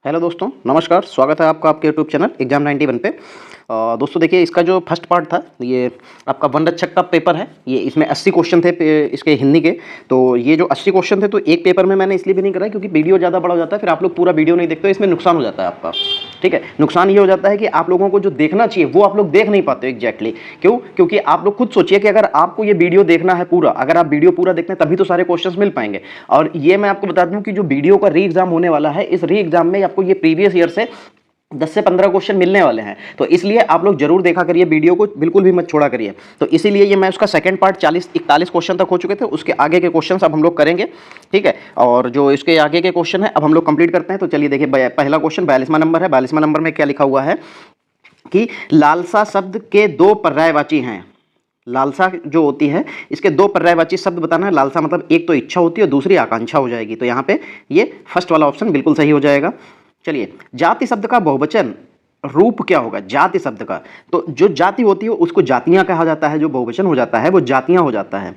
Hello दोस्तों, नमस्कार। स्वागत है आपका आपके यूट्यूब चैनल एग्जाम 91 पे। दोस्तों देखिए, इसका जो फर्स्ट पार्ट था ये आपका वनरक्षक का पेपर है। ये इसमें 80 क्वेश्चन थे इसके हिंदी के। तो ये जो 80 क्वेश्चन थे तो एक पेपर में मैंने इसलिए भी नहीं करा क्योंकि वीडियो ज़्यादा बड़ा हो जाता है, फिर आप लोग पूरा वीडियो नहीं देखते हो, इसमें नुकसान हो जाता है आपका। ठीक है, नुकसान ये हो जाता है कि आप लोगों को जो देखना चाहिए वो आप लोग देख नहीं पाते हो एग्जैक्टली। क्यों? क्योंकि आप लोग खुद सोचिए कि अगर आपको ये वीडियो देखना है पूरा, अगर आप वीडियो पूरा देखते हैं तभी तो सारे क्वेश्चंस मिल पाएंगे। और ये मैं आपको बता दूं कि जो वीडियो का री एग्जाम होने वाला है, इस री एग्जाम में आपको ये प्रीवियस ईयर से 10 से 15 क्वेश्चन मिलने वाले हैं। तो इसलिए आप लोग जरूर देखा करिए, वीडियो को बिल्कुल भी मत छोड़ा करिए। तो इसीलिए ये मैं उसका सेकंड पार्ट 41 क्वेश्चन तक हो चुके थे, उसके आगे के क्वेश्चन अब हम लोग करेंगे। ठीक है, और जो इसके आगे के क्वेश्चन है अब हम लोग कंप्लीट करते हैं। तो चलिए देखिए, पहला क्वेश्चन 42वां नंबर है। 42वां नंबर में क्या लिखा हुआ है कि लालसा शब्द के दो पर्यायवाची हैं। लालसा जो होती है, इसके दो पर्यायवाची शब्द बताना है। लालसा मतलब एक तो इच्छा होती है और दूसरी आकांक्षा हो जाएगी। तो यहाँ पे ये फर्स्ट वाला ऑप्शन बिल्कुल सही हो जाएगा। चलिए, जाति शब्द का बहुवचन रूप क्या होगा? जाति शब्द का, तो जो जाति होती है उसको जातियां कहा जाता है, जो बहुवचन हो जाता है वो जातियां हो जाता है।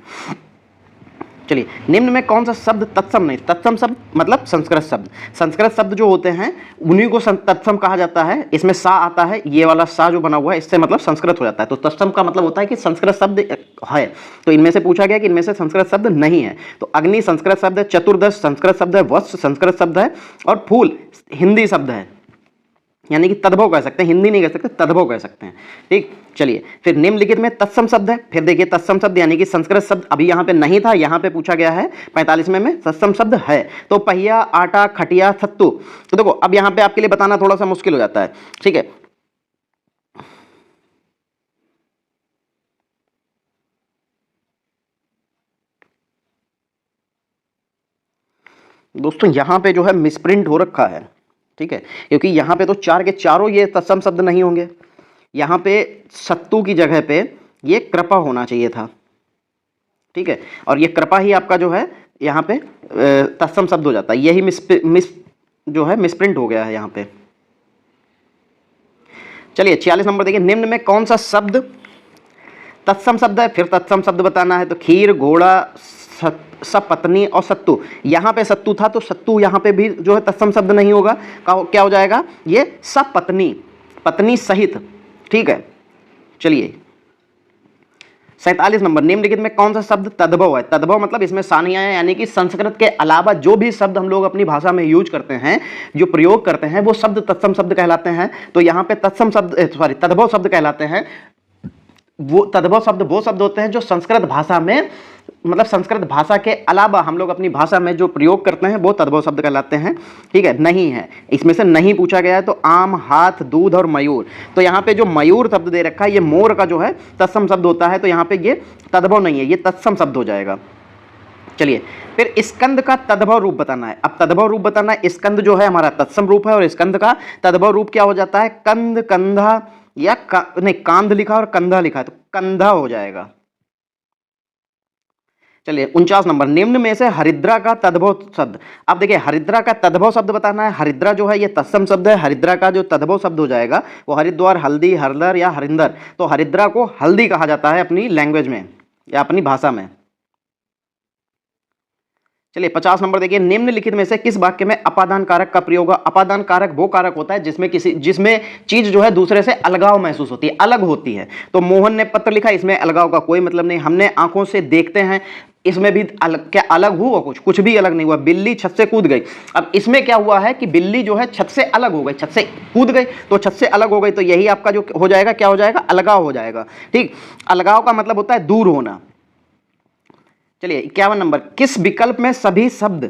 चलिए, निम्न में कौन सा शब्द तत्सम नहीं? तत्सम शब्द मतलब संस्कृत शब्द। संस्कृत शब्द जो होते हैं उन्हीं को तत्सम कहा जाता है। इसमें सा आता है, ये वाला सा जो बना हुआ है इससे मतलब संस्कृत हो जाता है। तो तत्सम का मतलब होता है कि संस्कृत शब्द है। तो इनमें से पूछा गया कि इनमें से संस्कृत शब्द नहीं है। तो अग्नि संस्कृत शब्द है, चतुर्दश संस्कृत शब्द है, वत्स संस्कृत शब्द है और फूल हिंदी शब्द है। यानी कि तद्भव कह सकते हैं, हिंदी नहीं कह सकते, तद्भव कह सकते हैं। ठीक, चलिए फिर निम्नलिखित में तत्सम शब्द है। फिर देखिए, तत्सम शब्द यानी कि संस्कृत शब्द अभी यहाँ पे नहीं था, यहाँ पे पूछा गया है 45वें में तत्सम शब्द है। तो पहिया, आटा, खटिया, सत्तू। तो देखो, अब यहाँ पे आपके लिए बताना थोड़ा सा मुश्किल हो जाता है। ठीक है, दोस्तों यहाँ पे जो है मिसप्रिंट हो रखा है। ठीक है, क्योंकि यहाँ पे तो चार के चारों ये तत्सम शब्द नहीं होंगे। यहाँ पे सत्तू की जगह पे ये कृपा होना चाहिए था। ठीक है, और ये कृपा ही आपका जो है यहाँ पे तत्सम शब्द हो जाता है। यही जो है मिसप्रिंट हो गया है यहाँ पे। चलिए 46 नंबर देखिए, निम्न में कौन सा शब्द तत्सम शब्द है? फिर तत्सम शब्द बताना है। तो खीर, घोड़ा, सपत्नी और सत्तू। यहाँ पे सत्तू था तो सत्तू यहाँ पे भी जो है तत्सम शब्द नहीं होगा। क्या हो जाएगा? ये सपत्नी, पत्नी सहित। ठीक है, चलिए 47 नंबर, निम्नलिखित में कौन सा शब्द तद्भव है? तद्भव मतलब इसमें सा नहीं आया, यानी कि संस्कृत के अलावा जो भी शब्द हम लोग अपनी भाषा में यूज करते हैं, जो प्रयोग करते हैं, वो शब्द तत्सम शब्द कहलाते हैं। तो यहाँ पे तद्भव शब्द कहलाते हैं। वो तद्भव शब्द वो शब्द होते हैं जो संस्कृत भाषा में, मतलब संस्कृत भाषा के अलावा हम लोग अपनी भाषा में जो प्रयोग करते हैं वो तद्भव शब्द कहलाते हैं। ठीक है, नहीं है, इसमें से नहीं पूछा गया है। तो आम, हाथ, दूध और मयूर। तो यहाँ पे जो मयूर शब्द दे रखा है ये मोर का जो है तत्सम शब्द होता है। तो यहाँ पे ये तद्भव नहीं है, ये तत्सम शब्द हो जाएगा। चलिए, फिर स्कंद का तद्भव रूप बताना है। अब तद्भव रूप बताना है, स्कंद जो है हमारा तत्सम रूप है और स्कंद का तद्भव रूप क्या हो जाता है? कंद, कंधा या नहीं, कांध लिखा और कंधा लिखा है तो कंधा हो जाएगा। चलिए 49 नंबर, निम्न में से हरिद्रा का तद्भव शब्द। अब देखिए, हरिद्रा का तद्भव शब्द बताना है। हरिद्रा जो है ये तत्सम शब्द है। हरिद्रा का जो तद्भव शब्द हो जाएगा वो हरिद्वार, हल्दी, हरदर या हरिंदर। तो हरिद्रा को हल्दी कहा जाता है अपनी लैंग्वेज में या अपनी भाषा में। चलिए 50 नंबर देखिए, निम्नलिखित में से किस वाक्य में अपादान कारक का प्रयोग है? अपादान कारक वो कारक होता है जिसमें चीज जो है दूसरे से अलगाव महसूस होती है, अलग होती है। तो मोहन ने पत्र लिखा, इसमें अलगाव का कोई मतलब नहीं। हमने आंखों से देखते हैं, इसमें भी क्या अलग हुआ? कुछ भी अलग नहीं हुआ। बिल्ली छत से कूद गई। अब इसमें क्या हुआ है कि बिल्ली जो है छत से अलग हो गई, छत से कूद गई तो छत से अलग हो गई। तो यही आपका जो हो जाएगा, क्या हो जाएगा? अलगाव हो जाएगा। ठीक, अलगाव का मतलब होता है दूर होना। चलिए 51 नंबर, किस विकल्प में सभी शब्द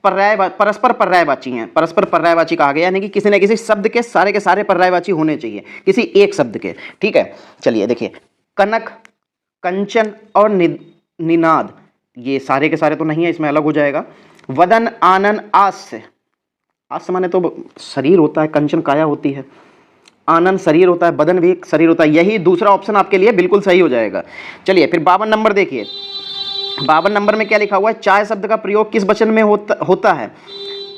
परस्पर पर्यायवाची हैं? परस्पर पर्यायवाची कहा गया, यानी कि किसी न किसी शब्द के सारे पर्यायवाची होने चाहिए किसी एक शब्द के। ठीक है, चलिए देखिए, कनक, कंचन और निनाद, ये सारे के सारे तो नहीं है, इसमें अलग हो जाएगा। वदन, आनन, आस्य। आस्य माने तो शरीर होता है, कंचन काया होती है, आनंद शरीर होता है, बदन भी शरीर होता है। यही दूसरा ऑप्शन आपके लिए बिल्कुल सही हो जाएगा। चलिए फिर 52 नंबर देखिए, 52 नंबर में क्या लिखा हुआ है? चाय शब्द का प्रयोग किस वचन में होता है?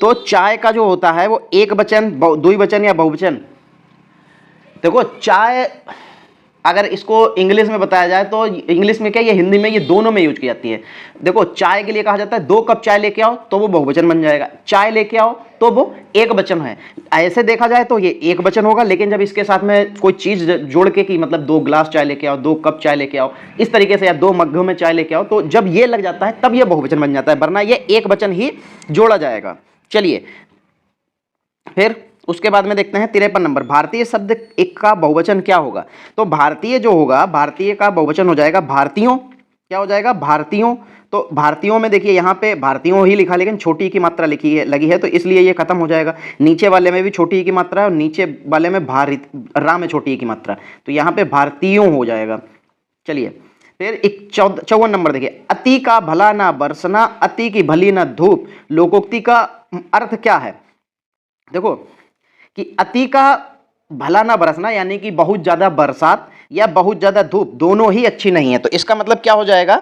तो चाय का जो होता है वो एक वचन, द्विवचन या बहुवचन। देखो, चाय अगर इसको इंग्लिश में बताया जाए तो इंग्लिश में क्या, ये हिंदी में, ये दोनों में यूज की जाती है। देखो चाय के लिए कहा जाता है 2 कप चाय लेके आओ, तो वो बहुवचन बन जाएगा। चाय लेके आओ तो वो एक वचन है। ऐसे देखा जाए तो ये एक वचन होगा, लेकिन जब इसके साथ में कोई चीज जोड़ के कि मतलब 2 गिलास चाय लेके आओ, 2 कप चाय लेके आओ, इस तरीके से, या 2 मग्गों में चाय लेके आओ, तो जब ये लग जाता है तब ये बहुवचन बन जाता है, वरना ये एक वचन ही जोड़ा जाएगा। चलिए फिर उसके बाद में देखते हैं 53 नंबर, भारतीय शब्द एक का बहुवचन क्या होगा। तो भारतीय जो होगा, भारतीय का बहुवचन हो जाएगा भारतीयों। क्या हो जाएगा, भारतीयों। तो भारतीयों में देखिए यहाँ पे भारतीयों ही लिखा, लेकिन छोटी की मात्रा लिखी है, लगी है, तो इसलिए ये खत्म हो जाएगा। नीचे वाले में भी छोटी की मात्रा है, और नीचे वाले में रा में छोटी की मात्रा, तो यहाँ पे भारतीयों हो जाएगा। चलिए फिर 54 नंबर देखिए, अति का भला ना बरसना, अति की भली ना धूप, लोकोक्ति का अर्थ क्या है। देखो कि अति का भला ना बरसना यानी कि बहुत ज्यादा बरसात या बहुत ज्यादा धूप दोनों ही अच्छी नहीं है। तो इसका मतलब क्या हो जाएगा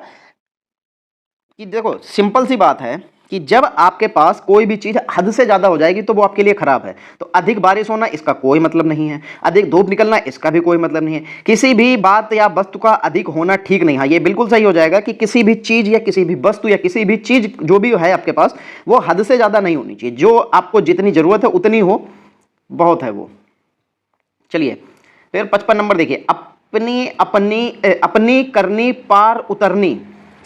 कि देखो सिंपल सी बात है कि जब आपके पास कोई भी चीज हद से ज्यादा हो जाएगी तो वो आपके लिए खराब है। तो अधिक बारिश होना इसका कोई मतलब नहीं है, अधिक धूप निकलना इसका भी कोई मतलब नहीं है। किसी भी बात या वस्तु का अधिक होना ठीक नहीं है। ये बिल्कुल सही हो जाएगा कि किसी भी चीज या किसी भी वस्तु या किसी भी चीज जो भी है आपके पास, वो हद से ज्यादा नहीं होनी चाहिए। जो आपको जितनी जरूरत है उतनी हो, बहुत है वो। चलिए फिर 55 नंबर देखिए, अपनी करनी पार उतरनी।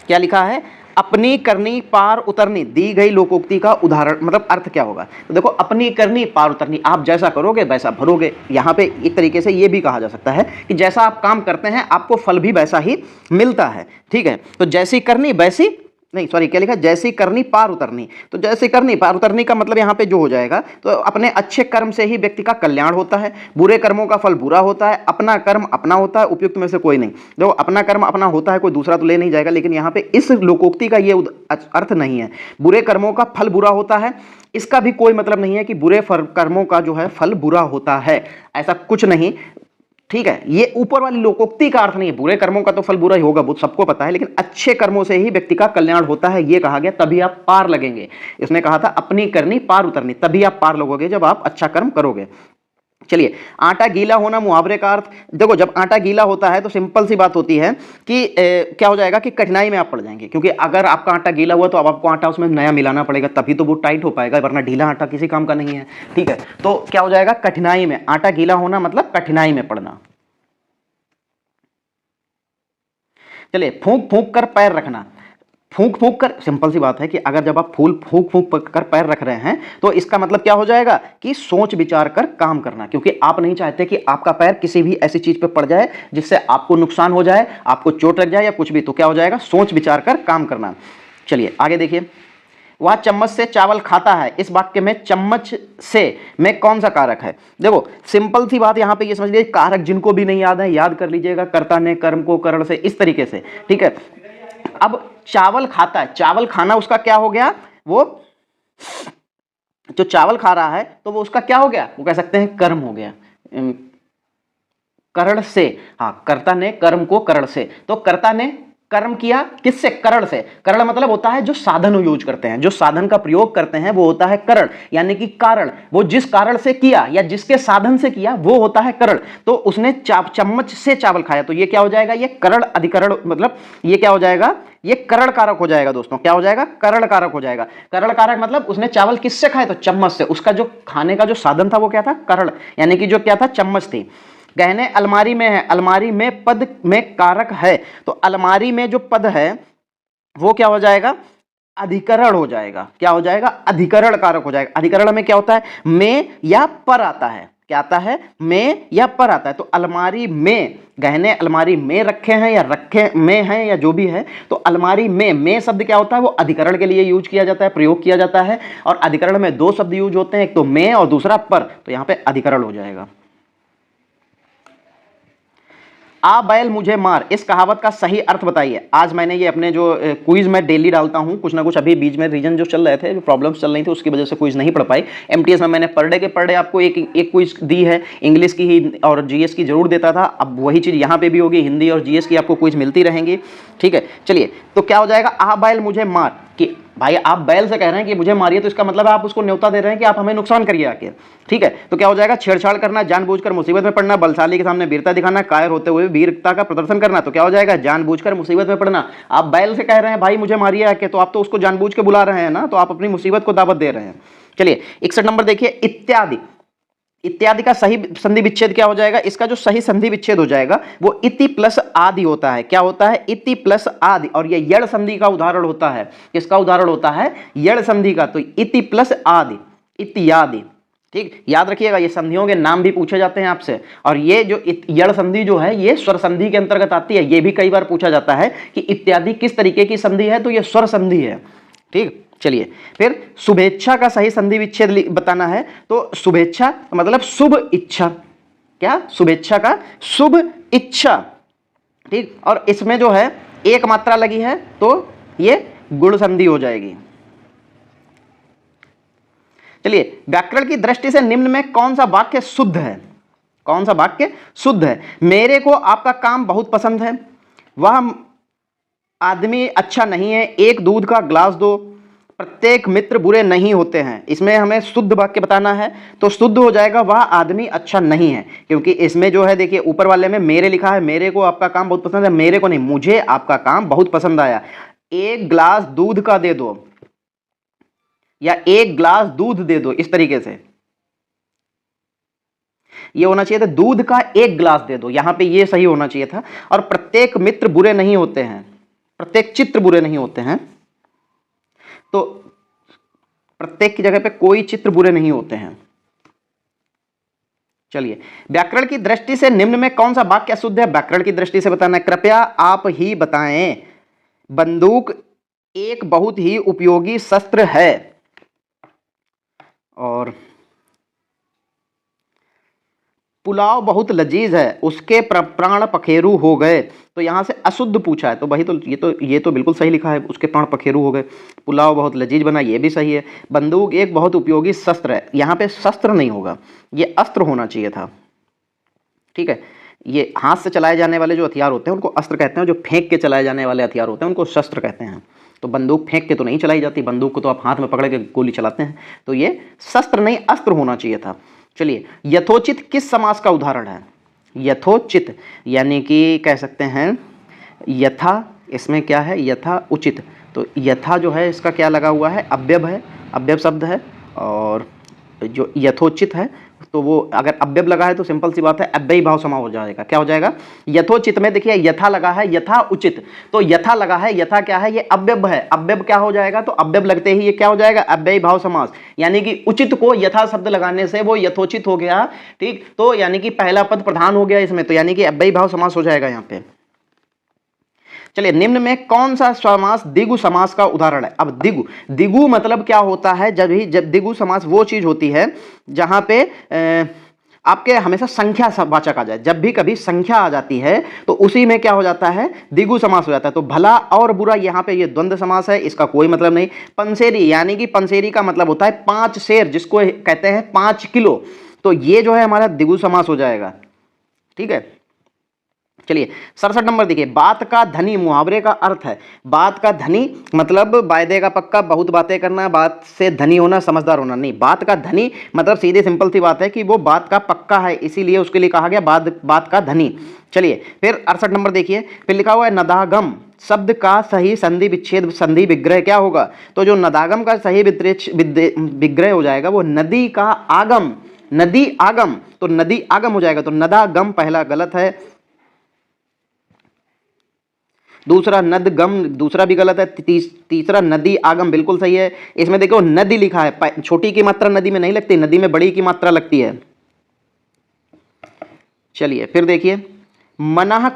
क्या लिखा है, अपनी करनी पार उतरनी, दी गई लोकोक्ति का उदाहरण मतलब अर्थ क्या होगा। तो देखो अपनी करनी पार उतरनी, आप जैसा करोगे वैसा भरोगे। यहाँ पे एक तरीके से ये भी कहा जा सकता है कि जैसा आप काम करते हैं आपको फल भी वैसा ही मिलता है। ठीक है, तो जैसी करनी वैसी नहीं, सॉरी क्या लिखा, जैसी करनी पार उतरनी। तो जैसी करनी पार उतरनी का मतलब यहाँ पे जो हो जाएगा, तो अपने अच्छे कर्म से ही व्यक्ति का कल्याण होता है, बुरे कर्मों का फल बुरा होता है, अपना कर्म अपना होता है, उपयुक्त में से कोई नहीं। देखो अपना कर्म अपना होता है, कोई दूसरा तो ले नहीं जाएगा, लेकिन यहाँ पे इस लोकोक्ति का ये अर्थ नहीं है। बुरे कर्मों का फल बुरा होता है, इसका भी कोई मतलब नहीं है कि बुरे कर्मों का जो है फल बुरा होता है, ऐसा कुछ नहीं। ठीक है, ये ऊपर वाली लोकोक्ति का अर्थ नहीं है। बुरे कर्मों का तो फल बुरा ही होगा, वो सबको पता है, लेकिन अच्छे कर्मों से ही व्यक्ति का कल्याण होता है, ये कहा गया, तभी आप पार लगेंगे। इसने कहा था अपनी करनी पार उतरनी, तभी आप पार लगोगे जब आप अच्छा कर्म करोगे। चलिए, आटा गीला होना मुहावरे का अर्थ। देखो जब आटा गीला होता है तो सिंपल सी बात होती है कि क्या हो जाएगा कि कठिनाई में आप पड़ जाएंगे, क्योंकि अगर आपका आटा गीला हुआ तो अब आपको आटा उसमें नया मिलाना पड़ेगा, तभी तो वो टाइट हो पाएगा, वरना ढीला आटा किसी काम का नहीं है। ठीक है, तो क्या हो जाएगा, कठिनाई में। आटा गीला होना मतलब कठिनाई में पड़ना। चलिए, फूंक फूंक कर पैर रखना। फूंक फूंक कर, सिंपल सी बात है कि अगर जब आप फूंक फूंक कर पैर रख रहे हैं तो इसका मतलब क्या हो जाएगा कि सोच विचार कर काम करना, क्योंकि आप नहीं चाहते कि आपका पैर किसी भी ऐसी चीज पे पड़ जाए जिससे आपको नुकसान हो जाए, आपको चोट लग जाए या कुछ भी। तो क्या हो जाएगा, सोच विचार कर काम करना। चलिए आगे देखिए, वह चम्मच से चावल खाता है, इस वाक्य में चम्मच से में कौन सा कारक है। देखो सिंपल सी बात यहां पे ये समझ लीजिए, कारक जिनको भी नहीं याद है याद कर लीजिएगा, कर्ता ने कर्म को करण से, इस तरीके से। ठीक है, अब चावल खाता है, चावल खाना उसका क्या हो गया, वो जो चावल खा रहा है तो वो उसका क्या हो गया, वो कह सकते हैं कर्म हो गया, करण से। हाँ, कर्ता ने कर्म को करण से, तो कर्ता ने कर्म किया किससे, करण से। करण मतलब होता है जो साधन यूज करते हैं, जो साधन का प्रयोग करते हैं वो होता है करण, यानी कि कारण। वो जिस कारण से किया या जिसके साधन से किया वो होता है करण। तो उसने चम्मच से चावल खाया, तो ये क्या हो जाएगा, ये करण अधिकरण, मतलब ये क्या हो जाएगा, ये करण कारक हो जाएगा दोस्तों। क्या हो जाएगा, करण कारक हो जाएगा। करण कारक मतलब उसने चावल किससे खाए, तो चम्मच से। उसका जो खाने का जो साधन था वो क्या था, करण, यानी कि जो क्या था, चम्मच थी। गहने अलमारी में है, अलमारी में पद में कारक है, तो अलमारी में जो पद है वो क्या हो जाएगा, अधिकरण हो जाएगा। क्या हो जाएगा, अधिकरण कारक हो जाएगा। अधिकरण में क्या होता है, में या पर आता है। क्या आता है, में या पर आता है। तो अलमारी में, गहने अलमारी में रखे हैं या रखे में हैं या जो भी है, तो अलमारी में शब्द क्या होता है, वो अधिकरण के लिए यूज किया जाता है, प्रयोग किया जाता है। और अधिकरण में दो शब्द यूज होते हैं, एक तो में और दूसरा पर, तो यहां पे अधिकरण हो जाएगा। आ बैल मुझे मार, इस कहावत का सही अर्थ बताइए। आज मैंने ये अपने जो क्विज में डेली डालता हूँ कुछ ना कुछ, अभी बीच में रीजन जो चल रहे थे, जो प्रॉब्लम्स चल रही थी उसकी वजह से क्विज नहीं पढ़ पाई। एमटीएस में मैंने पर डे आपको एक क्विज दी है, इंग्लिश की ही और जीएस की जरूर देता था। अब वही चीज़ यहाँ पे भी होगी, हिंदी और जीएस की आपको क्विज मिलती रहेंगी। ठीक है, चलिए तो क्या हो जाएगा, आ बैल मुझे मार। कि भाई आप बैल से कह रहे हैं कि मुझे मारिए, तो इसका मतलब है आप उसको न्योता दे रहे हैं कि आप हमें नुकसान करिए आके, ठीक है। तो क्या हो जाएगा, छेड़छाड़ करना, जानबूझकर मुसीबत में पड़ना, बलशाली के सामने वीरता दिखाना, कायर होते हुए वीरता का प्रदर्शन करना, तो क्या हो जाएगा, जानबूझकर मुसीबत में पड़ना। आप बैल से कह रहे हैं भाई मुझे मारिए आके, तो आप तो उसको जानबूझ के बुला रहे हैं ना, तो आप अपनी मुसीबत को दावत दे रहे हैं। चलिए 61 नंबर देखिए, इत्यादि। इत्यादि का सही संधि विच्छेद क्या हो जाएगा, इसका जो सही संधि विच्छेद हो जाएगा वो इति प्लस आदि होता है। क्या होता है, इति प्लस आदि, और ये यड़ संधि का उदाहरण होता है। किसका उदाहरण होता है, यड़ संधि का। तो इति प्लस आदि, इत्यादि, ठीक, याद रखिएगा ये संधियों के नाम भी पूछे जाते हैं आपसे। और ये जो यड़ संधि जो है ये स्वर संधि के अंतर्गत आती है। ये भी कई बार पूछा जाता है कि इत्यादि किस तरीके की संधि है, तो ये स्वर संधि है, ठीक। चलिए फिर शुभेच्छा का सही संधि विच्छेद बताना है। तो शुभेच्छा मतलब शुभ इच्छा, क्या, शुभेच्छा का शुभ इच्छा, ठीक। और इसमें जो है एक मात्रा लगी है तो ये गुण संधि हो जाएगी। चलिए व्याकरण की दृष्टि से निम्न में कौन सा वाक्य शुद्ध है, कौन सा वाक्य शुद्ध है। मेरे को आपका काम बहुत पसंद है, वह आदमी अच्छा नहीं है, एक दूध का ग्लास दो, प्रत्येक मित्र बुरे नहीं होते हैं। इसमें हमें शुद्ध वाक्य बताना है, तो शुद्ध हो जाएगा वह आदमी अच्छा नहीं है, क्योंकि इसमें जो है देखिए ऊपर वाले में मेरे लिखा है, मेरे को आपका काम बहुत पसंद है, मेरे को नहीं, मुझे आपका काम बहुत पसंद आया। एक ग्लास दूध का दे दो या एक ग्लास दूध दे दो, इस तरीके से ये होना चाहिए था, दूध का एक ग्लास दे दो, यहां पे ये सही होना चाहिए था। और प्रत्येक मित्र बुरे नहीं होते हैं, प्रत्येक चित्र बुरे नहीं होते हैं, तो प्रत्येक की जगह पे कोई चित्र बुरे नहीं होते हैं। चलिए व्याकरण की दृष्टि से निम्न में कौन सा वाक्य अशुद्ध है, व्याकरण की दृष्टि से बताना है, कृपया आप ही बताएं। बंदूक एक बहुत ही उपयोगी शस्त्र है, और पुलाव बहुत लजीज है, उसके प्राण पखेरु हो गए। तो यहां से अशुद्ध पूछा है, तो वही तो ये तो बिल्कुल सही लिखा है, उसके प्राण पखेरु हो गए। पुलाव बहुत लजीज बना, ये भी सही है। बंदूक एक बहुत उपयोगी शस्त्र है, यहाँ पे शस्त्र नहीं होगा, ये अस्त्र होना चाहिए था, ठीक है। ये हाथ से चलाए जाने वाले जो हथियार होते हैं उनको अस्त्र कहते हैं, जो फेंक के चलाए जाने वाले हथियार होते हैं उनको शस्त्र कहते हैं। तो बंदूक फेंक के तो नहीं चलाई जाती, बंदूक को तो आप हाथ में पकड़ के गोली चलाते हैं, तो ये शस्त्र नहीं अस्त्र होना चाहिए था। चलिए यथोचित किस समास का उदाहरण है, यथोचित यानी कि कह सकते हैं यथा, इसमें क्या है, यथा उचित, तो यथा जो है इसका क्या लगा हुआ है, अव्यव है, अव्यव शब्द है। और जो यथोचित है तो वो अगर अव्यव लगा है तो सिंपल सी बात है अव्ययी भाव समास हो जाएगा। क्या हो जाएगा, यथोचित में देखिए यथा लगा है, यथा उचित, तो यथा लगा है, यथा क्या है, ये अव्यव है, अव्यव क्या हो जाएगा, तो अव्यव लगते ही ये क्या हो जाएगा, अव्ययी भाव समास, यानी कि उचित को यथा शब्द लगाने से वो यथोचित हो गया, ठीक। तो यानी कि पहला पद प्रधान हो गया इसमें, तो यानी कि अव्ययी भाव समास हो जाएगा यहाँ पे। चलिए निम्न में कौन सा समास दिगु समास का उदाहरण है। अब दिगु, दिगु मतलब क्या होता है, जब दिगु समास वो चीज होती है जहां पे आपके हमेशा संख्या वाचक आ जाए, जब भी कभी संख्या आ जाती है तो उसी में क्या हो जाता है, दिगु समास हो जाता है। तो भला और बुरा, यहाँ पे ये द्वंद्व समास है, इसका कोई मतलब नहीं। पंसेरी यानी कि पंसेरी का मतलब होता है 5 शेर, जिसको कहते हैं 5 किलो, तो ये जो है हमारा दिगु समास हो जाएगा, ठीक है। चलिए 67 नंबर देखिए, बात का धनी मुहावरे का अर्थ है। बात का धनी मतलब वायदे का पक्का, बहुत बातें करना, बात से धनी होना, समझदार होना नहीं। बात का धनी मतलब सीधे सिंपल सी बात है कि वो बात का पक्का है, इसीलिए उसके लिए कहा गया बात का धनी। चलिए फिर 68 नंबर देखिए, फिर लिखा हुआ है नदागम शब्द का सही संधि विच्छेद संधि विग्रह क्या होगा। तो जो नदागम का सही विग्रह हो जाएगा वो नदी का आगम, नदी आगम, तो नदी आगम हो जाएगा। तो नदागम पहला गलत है, दूसरा नदगम दूसरा भी गलत है, तीसरा नदी आगम बिल्कुल सही है। इसमें देखो नदी लिखा है, छोटी की मात्रा नदी में नहीं लगती, नदी में बड़ी की मात्रा लगती है। चलिए फिर देखिए, मनः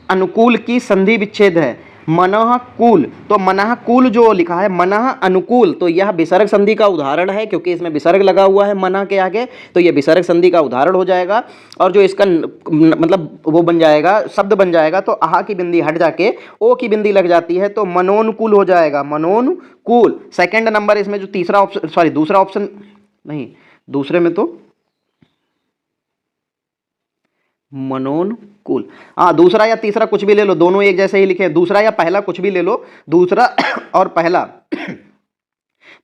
अनुकूल की संधि विच्छेद है, मनः कूल, तो मनः कूल जो लिखा है मनः अनुकूल, तो यह विसर्ग संधि का उदाहरण है, क्योंकि इसमें विसर्ग लगा हुआ है मनः के आगे, तो यह विसर्ग संधि का उदाहरण हो जाएगा। और जो इसका मतलब वो बन जाएगा, शब्द बन जाएगा, तो आहा की बिंदी हट जाके ओ की बिंदी लग जाती है, तो मनोनुकूल हो जाएगा, मनोनुकूल। सेकंड नंबर इसमें जो तीसरा ऑप्शन, सॉरी दूसरा ऑप्शन नहीं, दूसरे में तो मनोनुकूल। हाँ, दूसरा या तीसरा कुछ भी ले लो, दोनों एक जैसे ही लिखे हैं। दूसरा या पहला कुछ भी ले लो, दूसरा और पहला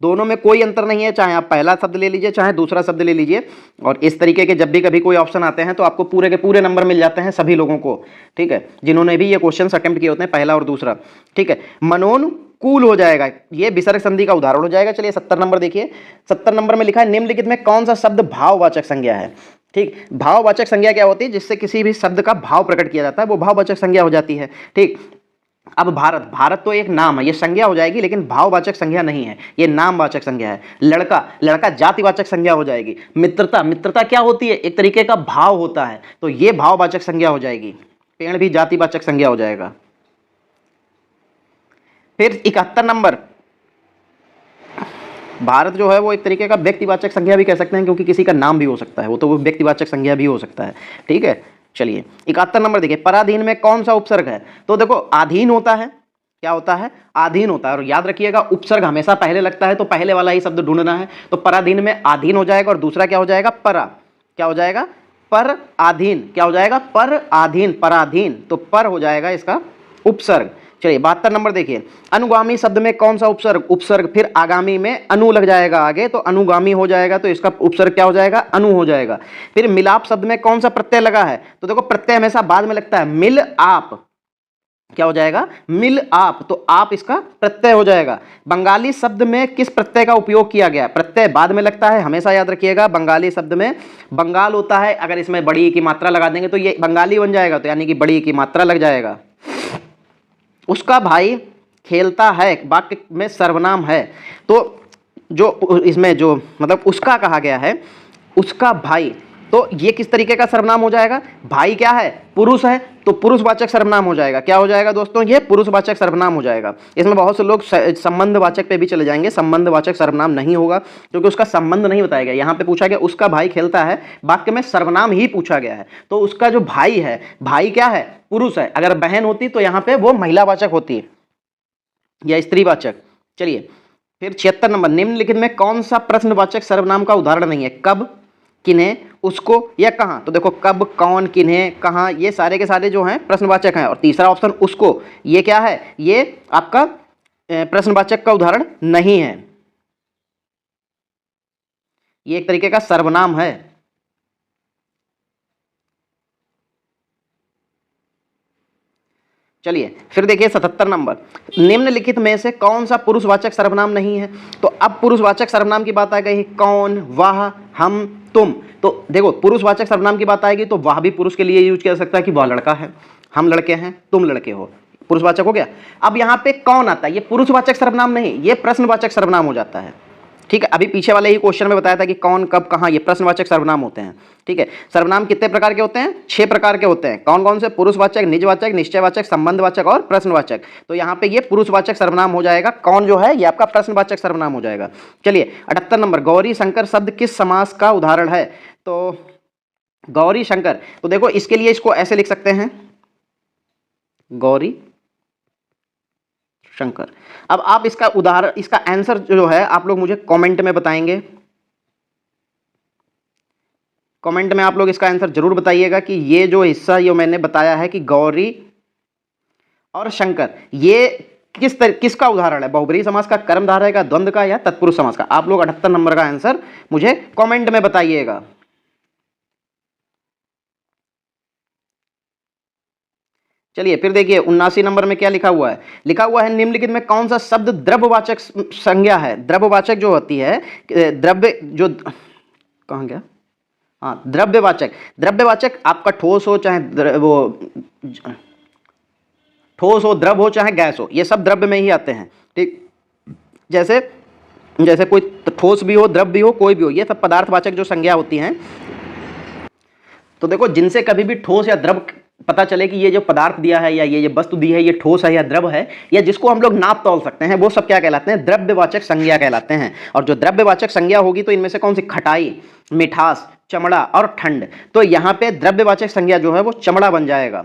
दोनों में कोई अंतर नहीं है, चाहे आप पहला शब्द ले लीजिए चाहे दूसरा शब्द ले लीजिए। और इस तरीके के जब भी कभी कोई ऑप्शन आते हैं तो आपको पूरे के पूरे नंबर मिल जाते हैं सभी लोगों को, ठीक है, जिन्होंने भी ये क्वेश्चन अटेम्प्ट किए होते हैं, पहला और दूसरा, ठीक है। मनोनुकूल हो जाएगा, ये विसर्ग संधि का उदाहरण हो जाएगा। चलिए 70 नंबर देखिए, 70 नंबर में लिखा है निम्नलिखित में कौन सा शब्द भाववाचक संज्ञा है। ठीक, भाववाचक संज्ञा क्या होती है? जिससे किसी भी शब्द का भाव प्रकट किया जाता है, वो भाववाचक संज्ञा हो जाती है। ठीक, अब भारत, भारत तो एक नाम है, ये संज्ञा हो जाएगी, लेकिन भाववाचक संज्ञा नहीं है, ये नामवाचक संज्ञा है। लड़का, लड़का जातिवाचक संज्ञा हो जाएगी। मित्रता, मित्रता क्या होती है? एक तरीके का भाव होता है, तो ये भाववाचक संज्ञा हो जाएगी। पेड़ भी जातिवाचक संज्ञा हो जाएगा। फिर 71 नंबर, भारत जो है वो एक तरीके का व्यक्तिवाचक संज्ञा भी कह सकते हैं, क्योंकि किसी का नाम भी हो सकता है, वो तो वो व्यक्तिवाचक संज्ञा भी हो सकता है। ठीक है, चलिए 71 नंबर देखिए, पराधीन में कौन सा उपसर्ग है? तो देखो आधीन होता है, क्या होता है? आधीन होता है। और याद रखिएगा उपसर्ग हमेशा पहले लगता है, तो पहले वाला ही शब्द ढूंढना है। तो पराधीन में आधीन हो जाएगा, और दूसरा क्या हो जाएगा? परा। क्या हो जाएगा? पर आधीन। क्या हो जाएगा? पर आधीन, पराधीन, तो पर हो जाएगा इसका उपसर्ग। चलिए 72 नंबर देखिए, अनुगामी शब्द में कौन सा उपसर्ग? उपसर्ग, फिर आगामी में अनु लग जाएगा आगे, तो अनुगामी हो जाएगा, तो इसका उपसर्ग क्या हो जाएगा? अनु हो जाएगा। फिर मिलाप शब्द में कौन सा प्रत्यय लगा है? तो देखो प्रत्यय हमेशा बाद में लगता है, मिल आप, क्या हो जाएगा? मिल आप, तो आप इसका प्रत्यय हो जाएगा। बंगाली शब्द में किस प्रत्यय का उपयोग किया गया? प्रत्यय बाद में लगता है, हमेशा याद रखिएगा। बंगाली शब्द में बंगाल होता है, अगर इसमें बड़ी की मात्रा लगा देंगे तो ये बंगाली बन जाएगा, तो यानी कि बड़ी की मात्रा लग जाएगा। उसका भाई खेलता है, वाक्य में सर्वनाम है, तो जो इसमें जो मतलब उसका कहा गया है, उसका भाई, तो ये किस तरीके का सर्वनाम हो जाएगा? भाई क्या है? पुरुष है, तो पुरुषवाचक सर्वनाम हो जाएगा। क्या हो जाएगा दोस्तों? ये पुरुषवाचक सर्वनाम हो जाएगा। इसमें बहुत से लोग संबंधवाचक पे भी चले जाएंगे, संबंधवाचक सर्वनाम नहीं होगा, क्योंकि उसका संबंध नहीं बताया गया। यहाँ पे पूछा गया उसका भाई खेलता है, वाक्य में सर्वनाम ही पूछा गया है, तो उसका जो भाई है, भाई क्या है? पुरुष है। अगर बहन होती तो यहाँ पे वो महिलावाचक होती या स्त्रीवाचक। चलिए फिर 76 नंबर, निम्नलिखित में कौन सा प्रश्नवाचक सर्वनाम का उदाहरण नहीं है? कब, किन्हें, उसको या कहां? तो देखो कब, कौन, किन्हें, कहां, ये सारे के सारे जो हैं प्रश्नवाचक हैं। और तीसरा ऑप्शन उसको, ये क्या है? ये आपका प्रश्नवाचक का उदाहरण नहीं है, ये एक तरीके का सर्वनाम है। चलिए फिर देखिए 77 नंबर, निम्नलिखित में से कौन सा पुरुषवाचक सर्वनाम नहीं है? तो अब पुरुषवाचक सर्वनाम की बात आ गई, कौन, वह, हम, तुम। तो देखो पुरुषवाचक सर्वनाम की बात आएगी तो वह भी पुरुष के लिए यूज किया जा सकता है कि वह लड़का है, हम लड़के हैं, तुम लड़के हो, पुरुषवाचक हो गया। अब यहाँ पे कौन आता है? ये पुरुषवाचक सर्वनाम नहीं, ये प्रश्नवाचक सर्वनाम हो जाता है। ठीक है, अभी पीछे वाले ही क्वेश्चन में बताया था कि कौन, कब, कहाँ, ये प्रश्नवाचक सर्वनाम होते हैं। ठीक है, सर्वनाम कितने प्रकार के होते हैं? 6 प्रकार के होते हैं। कौन कौन से? पुरुषवाचक, निजवाचक, निश्चयवाचक, संबंधवाचक और प्रश्नवाचक। तो यहाँ पे ये पुरुषवाचक सर्वनाम हो जाएगा, कौन जो है ये आपका प्रश्नवाचक सर्वनाम हो जाएगा। चलिए 78 नंबर, गौरी शंकर शब्द किस समास का उदाहरण है? तो गौरी शंकर, तो देखो इसके लिए इसको ऐसे लिख सकते हैं, गौरी शंकर। अब आप इसका उदाहरण, इसका आंसर जो है आप लोग मुझे कमेंट में बताएंगे, कमेंट में आप लोग इसका आंसर जरूर बताइएगा कि ये जो हिस्सा ये मैंने बताया है कि गौरी और शंकर, ये किसका उदाहरण है? बहुब्रीहि समास का, कर्मधारय का, द्वंद्व का या तत्पुरुष समास का? आप लोग 78 नंबर का आंसर मुझे कमेंट में बताइएगा। चलिए फिर देखिए 79 नंबर में क्या लिखा हुआ है? लिखा हुआ है निम्नलिखित में कौन सा शब्द द्रव्यवाचक संज्ञा है? द्रव्यवाचक जो होती है, द्रव्य जो, कहाँ गया? हाँ, द्रव्यवाचक। द्रव्यवाचक आपका ठोस हो चाहे वो ठोस हो, द्रव हो चाहे गैस हो, ये सब द्रव्य में ही आते हैं। ठीक, जैसे जैसे कोई ठोस भी हो, द्रव भी हो, कोई भी हो, ये सब पदार्थवाचक जो संज्ञा होती हैं। तो देखो जिनसे कभी भी ठोस या द्रव पता चले कि ये जो पदार्थ दिया है या ये वस्तु दी है ये ठोस है या द्रव है, या जिसको हम लोग नाप तौल सकते हैं, वो सब क्या कहलाते हैं? द्रव्यवाचक संज्ञा कहलाते हैं। और जो द्रव्यवाचक संज्ञा होगी तो इनमें से कौन सी? खटाई, मिठास, चमड़ा और ठंड। तो यहाँ पे द्रव्यवाचक संज्ञा जो है वो चमड़ा बन जाएगा।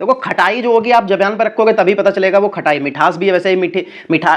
देखो खटाई जो होगी आप जबान पर रखोगे तभी पता चलेगा वो खटाई। मिठास भी है वैसे ही,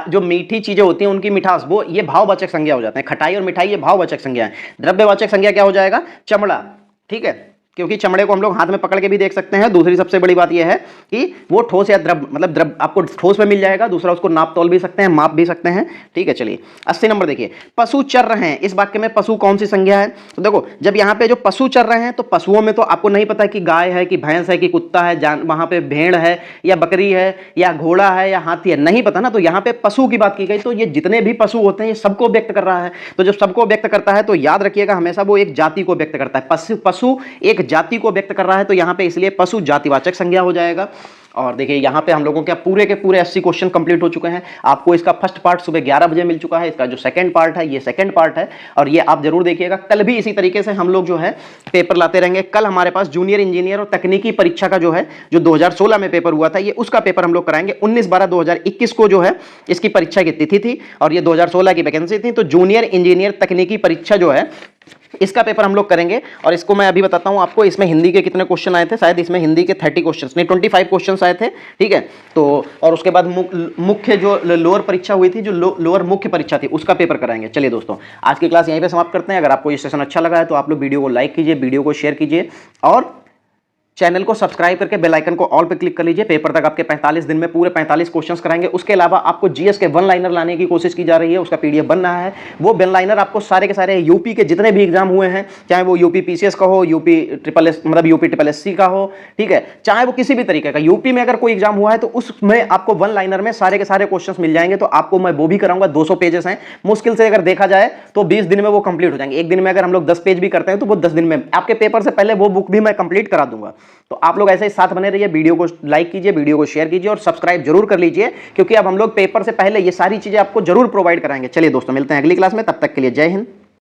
जो मीठी चीजें होती हैं उनकी मिठास, वो ये भाववाचक संज्ञा हो जाते हैं। खटाई और मिठाई ये भाववाचक संज्ञा है। द्रव्यवाचक संज्ञा क्या हो जाएगा? चमड़ा। ठीक है, क्योंकि चमड़े को हम लोग हाथ में पकड़ के भी देख सकते हैं। दूसरी सबसे बड़ी बात यह है कि वो ठोस या द्रव, मतलब द्रव आपको ठोस में मिल जाएगा। दूसरा उसको नाप तोल भी सकते हैं, माप भी सकते हैं। ठीक है, चलिए 80 नंबर देखिए, पशु चर रहे हैं, इस वाक्य में पशु कौन सी संज्ञा है? तो देखो, जब यहाँ पे जो पशु चर रहे हैं तो पशुओं में तो आपको नहीं पता कि गाय है कि भैंस है कि कुत्ता है, वहां पे भेड़ है या बकरी है या घोड़ा है या हाथी है, नहीं पता ना। तो यहाँ पे पशु की बात की गई, तो ये जितने भी पशु होते हैं ये सबको व्यक्त कर रहा है। तो जब सबको व्यक्त करता है तो याद रखिएगा हमेशा वो एक जाति को व्यक्त करता है। पशु एक जाति को व्यक्त कर रहा है, तो यहां पे इसलिए पशु जातिवाचक संज्ञा हो जाएगा। और देखिए यहां पे हम लोगों के पूरे के पूरे 80 क्वेश्चन कंप्लीट हो चुके हैं। आपको इसका फर्स्ट पार्ट सुबह 11 बजे मिल चुका है। इसका जो सेकंड पार्ट है ये सेकंड पार्ट है, और ये आप जरूर देखिएगा। कल भी इसी तरीके से हम लोग जो है पेपर लाते रहेंगे। कल हमारे पास जूनियर इंजीनियर और तकनीकी परीक्षा का जो है, जो 2016 में पेपर हुआ था, ये उसका पेपर हम लोग कराएंगे। 19/12/2021 को जो है इसकी परीक्षा की तिथि थी और ये 2016 की वैकेंसी थी। तो जूनियर इंजीनियर तकनीकी परीक्षा जो है इसका पेपर हम लोग करेंगे। और इसको मैं अभी बताता हूं आपको, इसमें हिंदी के कितने क्वेश्चन आए थे। शायद इसमें हिंदी के 30 क्वेश्चन नहीं 25 क्वेश्चन आए थे। ठीक है, तो और उसके बाद मुख्य जो लोअर परीक्षा हुई थी, जो लोअर मुख्य परीक्षा थी, उसका पेपर कराएंगे। चलिए दोस्तों, आज की क्लास यहीं पे समाप्त करते हैं। अगर आपको ये सेशन अच्छा लगा है तो आप लोग वीडियो को लाइक कीजिए, वीडियो को शेयर कीजिए और चैनल को सब्सक्राइब करके बेल आइकन को ऑल पे क्लिक कर लीजिए। पेपर तक आपके 45 दिन में पूरे 45 क्वेश्चंस कराएंगे। उसके अलावा आपको जीएस के वन लाइनर लाने की कोशिश की जा रही है, उसका पीडीएफ बन रहा है। वो वन लाइनर आपको सारे के सारे यूपी के जितने भी एग्जाम हुए हैं, चाहे वो यूपी पीसीएस का हो, यूपी ट्रिपल एस मतलब यूपी ट्रिपल एससी का हो, ठीक है, चाहे वो किसी भी तरीके का, यूपी में अगर कोई एग्जाम हुआ है तो उसमें आपको वन लाइनर में सारे के सारे क्वेश्चन मिल जाएंगे। तो आपको मैं वो भी कराऊंगा। 200 पेजेस हैं, मुश्किल से अगर देखा जाए तो 20 दिन में वो कंप्लीट हो जाएंगे। एक दिन में अगर हम लोग 10 पेज भी करते हैं तो वो 10 दिन में, आपके पेपर से पहले वो बुक भी मैं कंप्लीट करा दूंगा। तो आप लोग ऐसे साथ बने रहिए। वीडियो को लाइक कीजिए, वीडियो को शेयर कीजिए और सब्सक्राइब जरूर कर लीजिए, क्योंकि अब हम लोग पेपर से पहले ये सारी चीजें आपको जरूर प्रोवाइड कराएंगे। चलिए दोस्तों, मिलते हैं अगली क्लास में। तब तक के लिए जय हिंद।